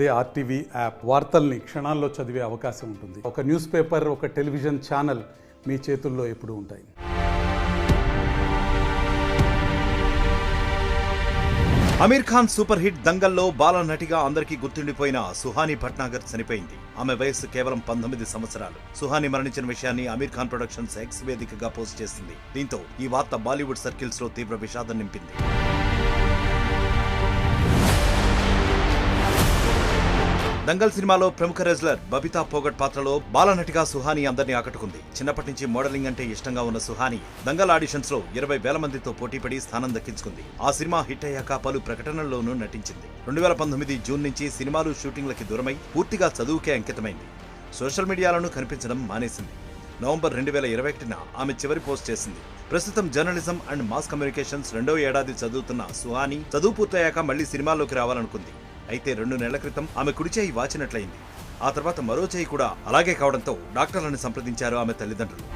అదే RTV app వార్తల్ని క్షణాల్లో చదివే అవకాశం ఉంటుంది. ఒక న్యూస్ పేపర్, ఒక టెలివిజన్ ఛానల్ మీ చేతుల్లో ఎప్పుడూ ఉంటాయి. అమీర్ ఖాన్ సూపర్ హిట్ దంగల్లో బాల నటిగా అందరికీ గుర్తుండిపోయిన సుహానీ భట్నాగర్ చనిపోయింది. ఆమె వయస్సు కేవలం 19 సంవత్సరాలు. సుహానీ మరణించిన విషయాన్ని అమీర్ ఖాన్ ప్రొడక్షన్స్ ఎక్స్ వేదికగా పోస్ట్ చేసింది. దీంతో ఈ వార్త బాలీవుడ్ సర్కిల్స్ లో తీవ్ర విషాదం నింపింది. దంగల్ సినిమాలో ప్రముఖ రెజ్లర్ బబితా పోగట్ పాత్రలో బాలనటిగా సుహానీ అందరినీ ఆకట్టుకుంది. చిన్నప్పటి నుంచి మోడలింగ్ అంటే ఇష్టంగా ఉన్న సుహానీ దంగల్ ఆడిషన్స్ లో 20,000 మందితో పోటీపడి స్థానం దక్కించుకుంది. ఆ సినిమా హిట్ అయ్యాక పలు ప్రకటనల్లోనూ నటించింది. 2019 జూన్ నుంచి సినిమాలు షూటింగ్లకి దూరమై పూర్తిగా చదువుకే అంకితమైంది. సోషల్ మీడియాలోనూ కనిపించడం మానేసింది. నవంబర్ 2021న ఆమె చివరి పోస్ట్ చేసింది. ప్రస్తుతం జర్నలిజం అండ్ మాస్ కమ్యూనికేషన్స్ 2వ ఏడాది చదువుతున్న సుహానీ చదువు పూర్తయ్యాక మళ్లీ సినిమాల్లోకి రావాలనుకుంది. అయితే 2 నెలల క్రితం ఆమె కుడి చేయి వాచినట్లయింది. ఆ తర్వాత మరో చేయి కూడా అలాగే కావడంతో డాక్టర్లను సంప్రదించారు ఆమె తల్లిదండ్రులు.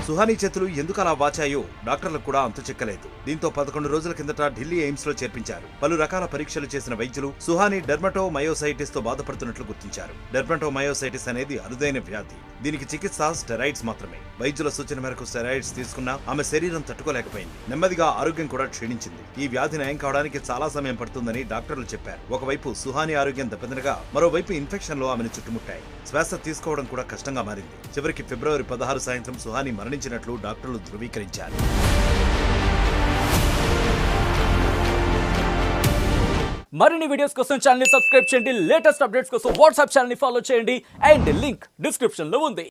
సుహానీ చేతులు ఎందుకు అలా వాచాయో డాక్టర్లకు కూడా అంతు చిక్కలేదు. దీంతో 11 రోజుల కిందట ఢిల్లీ ఎయిమ్స్ లో చేర్పించారు. పలు రకాల పరీక్షలు చేసిన వైద్యులు సుహానీ డెర్మటోమయోసైటిస్ తో బాధపడుతున్నట్లు గుర్తించారు. డెర్మటోమయోసైటిస్ అనేది అరుదైన వ్యాధి. దీనికి చికిత్స స్టెరాయిడ్స్ మాత్రమే. వైద్యుల సూచన మేరకు స్టెరాయిడ్స్ తీసుకున్నా ఆమె శరీరం తట్టుకోలేకపోయింది. నెమ్మదిగా ఆరోగ్యం కూడా క్షీణించింది. ఈ వ్యాధి నయం కావడానికి చాలా సమయం పడుతుందని డాక్టర్లు చెప్పారు. ఒకవైపు సుహానీ ఆరోగ్యం దెబ్బతినగా మరోవైపు ఇన్ఫెక్షన్లు ఆమెను చుట్టుముట్టాయి. శ్వాస తీసుకోవడం కూడా కష్టంగా మారింది. చివరికి ఫిబ్రవరి 16 సాయంత్రం సుహానీ మరణించినట్లు డాక్టర్లు ధృవీకరించారు. మరిన్ని వీడియోస్ కోసం ఛానల్ ని సబ్స్క్రైబ్ చేయండి. లేటెస్ట్ అప్డేట్స్ కోసం వాట్సాప్ ఛానల్ ని ఫాలో చేయండి. అండ్ లింక్ డిస్క్రిప్షన్ లో ఉంది.